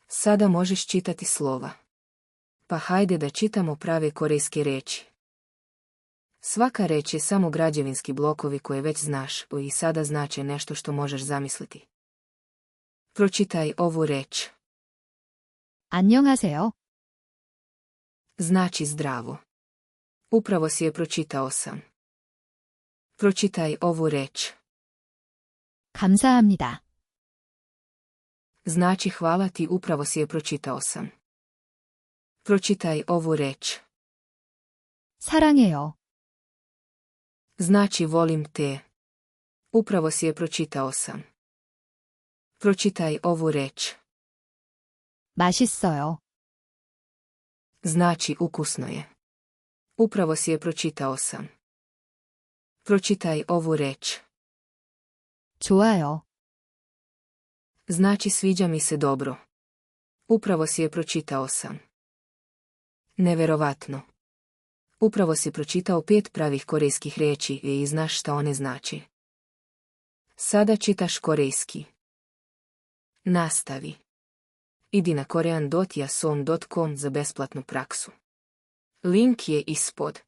Sada možeš čitati slova. Pa hajde da čitamo prave korejske reči. Svaka reč je samo građevinski blokovi koje već znaš i sada znače nešto što možeš zamisliti. Pročitaj ovu reč. 안녕하세요. Znači zdravo. Upravo si je pročitao sam. Pročitaj ovu reč. 감사합니다. Znači hvala ti, upravo si je pročitao sam. Pročitaj ovu reč. 사랑해요. Znači volim te. Upravo si je pročitao sam. Pročitaj ovu reč. 맛있어요. Znači ukusno je. Upravo si je pročitao sam. Pročitaj ovu reč. 좋아요. Znači sviđa mi se dobro. Upravo si je pročitao sam. Neverovatno. Upravo si pročitao 5 pravih korejskih riječi i znaš šta one znači. Sada čitaš korejski. Nastavi. Idi na korean.yason.com za besplatnu praksu. Link je ispod.